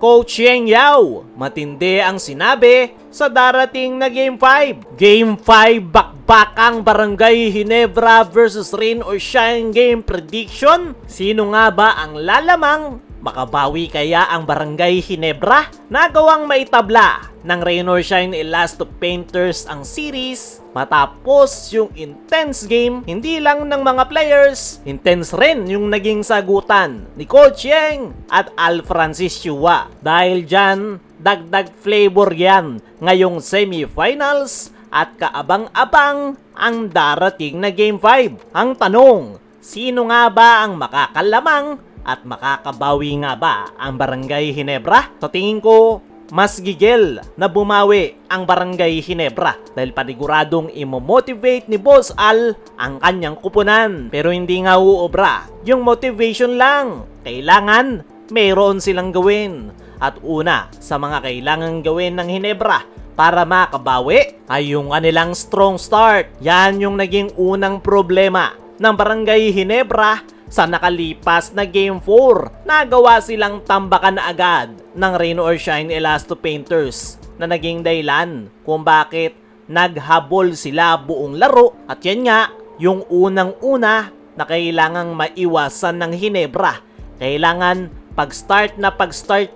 Coach Yeng Yao, matindi ang sinabi sa darating na Game 5. Game 5 bakbakang Barangay Ginebra versus Rain or Shine game prediction. Sino nga ba ang lalamang? Makabawi kaya ang Barangay Ginebra? Nagawang maitabla ng Rain or Shine Elasto Painters ang series matapos yung intense game, hindi lang ng mga players, intense rin yung naging sagutan ni Coach Yeng at Al Francis Chua. Dahil dyan, dagdag flavor yan ngayong semifinals at kaabang-abang ang darating na Game 5. Ang tanong, sino nga ba ang makakalamang at makakabawi nga ba ang Barangay Ginebra? Sa tingin ko, mas gigil na bumawi ang Barangay Ginebra dahil paniguradong imo-motivate ni Boss Al ang kanyang kupunan. Pero hindi nga uobra yung motivation lang. Kailangan mayroon silang gawin. At una sa mga kailangan gawin ng Ginebra para makabawi ay yung kanilang strong start. Yan yung naging unang problema ng Barangay Ginebra sa nakalipas na Game 4. Nagawa silang tambakan na agad ng Rain or Shine Elasto Painters na naging dahilan kung bakit naghabol sila buong laro. At yan nga, yung unang-una na kailangang maiwasan ng Ginebra. Kailangan pag-start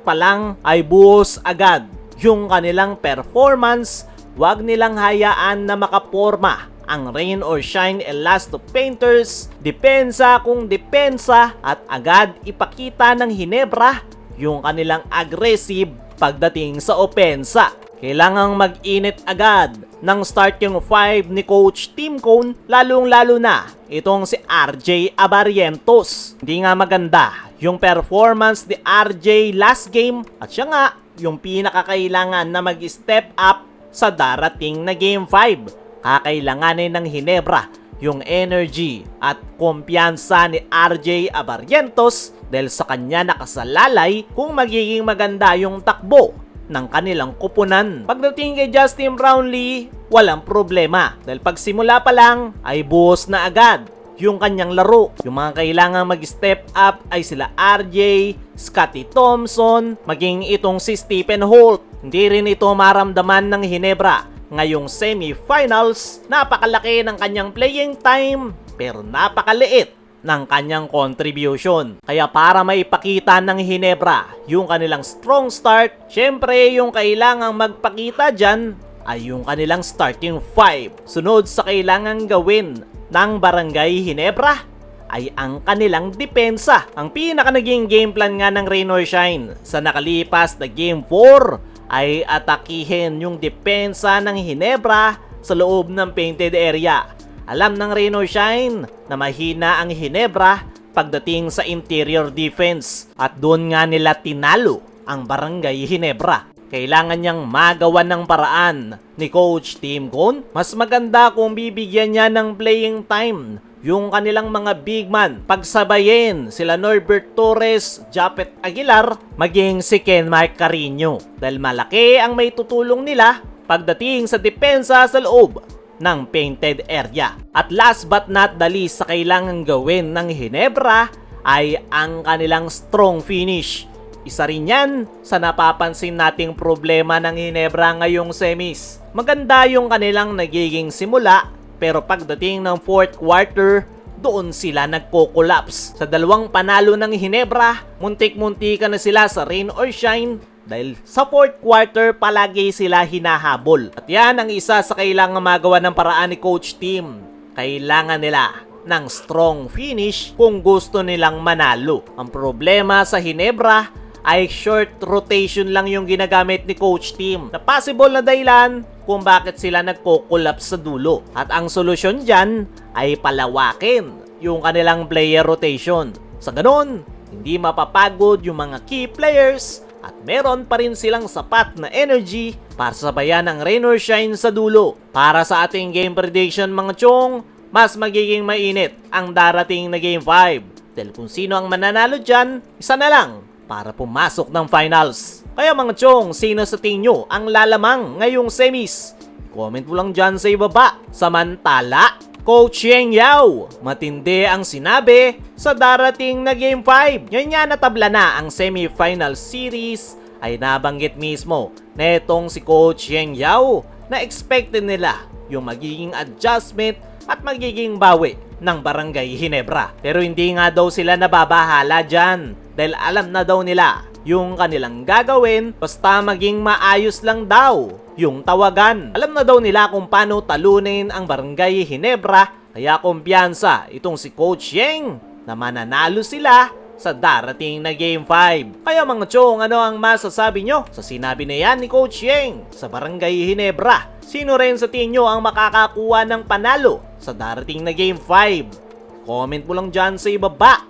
pa lang ay buhos agad yung kanilang performance. Huwag nilang hayaan na makaporma ang Rain or Shine Elasto Painters. Depensa kung depensa at agad ipakita ng Ginebra yung kanilang aggressive pagdating sa opensa. Kailangang mag-init agad ng start yung 5 ni Coach Tim Cone, lalong-lalo na itong si RJ Abarientos. Hindi nga maganda yung performance ni RJ last game at siya nga yung pinakakailangan na mag-step up sa darating na Game 5. Kakailanganin ng Ginebra yung energy at kumpiyansa ni RJ Abarientos dahil sa kanya nakasalalay kung magiging maganda yung takbo ng kanilang kupunan. Pagdating kay Justin Brownlee, walang problema dahil pagsimula pa lang ay buhos na agad yung kanyang laro. Yung mga kailangang mag-step up ay sila RJ, Scotty Thompson, maging itong si Stephen Holt. Hindi rin ito maramdaman ng Ginebra ngayong semifinals. Napakalaki ng kanyang playing time pero napakaliit ng kanyang contribution. Kaya para maipakita ng Ginebra yung kanilang strong start, syempre yung kailangang magpakita dyan ay yung kanilang starting 5. Sunod sa kailangang gawin ng Barangay Ginebra ay ang kanilang depensa. Ang pinaka naging game plan nga ng Rain or Shine sa nakalipas na Game 4 ay atakihin yung depensa ng Ginebra sa loob ng painted area. Alam ng Rain or Shine na mahina ang Ginebra pagdating sa interior defense at doon nga nila tinalo ang Barangay Ginebra. Kailangan niyang magawan ng paraan ni Coach Tim Cone. Mas maganda kung bibigyan niya ng playing time yung kanilang mga big man. Pagsabayin sila Norbert Torres, Japet Aguilar, maging si Kenmark Carino. Dahil malaki ang may tutulong nila pagdating sa depensa sa loob ng painted area. At last but not the least sa kailangan gawin ng Ginebra ay ang kanilang strong finish. Isa rin yan sa napapansin nating problema ng Ginebra ngayong semis. Maganda yung kanilang nagiging simula pero pagdating ng fourth quarter, doon sila nagko-collapse. Sa dalawang panalo ng Ginebra, muntik-muntikan na sila sa Rain or Shine dahil sa fourth quarter palagi sila hinahabol. At yan ang isa sa kailangan magawa ng paraan ni Coach Tim. Kailangan nila ng strong finish kung gusto nilang manalo. Ang problema sa Ginebra ay short rotation lang yung ginagamit ni Coach Tim na possible na dahilan kung bakit sila nagko-collapse sa dulo. At ang solusyon dyan ay palawakin yung kanilang player rotation. Sa ganon, hindi mapapagod yung mga key players at meron pa rin silang sapat na energy para sabayan ang Rain or Shine sa dulo. Para sa ating game prediction mga chong, mas magiging mainit ang darating na Game 5. Dahil kung sino ang mananalo dyan, isa na lang para pumasok ng finals. Kaya mga chong, sino sa tingin nyo ang lalamang ngayong semis? Comment mo lang dyan sa ibaba. Samantala, Coach Yeng Yao, matindi ang sinabi sa darating na Game 5. Ngayon nga natabla na ang semifinal series ay nabanggit mismo netong si Coach Yeng Yao na expected nila yung magiging adjustment at magiging bawi ng Barangay Ginebra. Pero hindi nga daw sila nababahala dyan dahil alam na daw nila yung kanilang gagawin basta maging maayos lang daw yung tawagan. Alam na daw nila kung paano talunin ang Barangay Ginebra kaya kumpiyansa itong si Coach Yeng na mananalo sila sa darating na Game 5. Kaya mga chong, ano ang masasabi nyo sa sinabi na yan ni Coach Yeng sa Barangay Ginebra? Sino rin sa tingin nyo ang makakakuha ng panalo sa darating na Game 5? Comment mo lang dyan sa ibaba.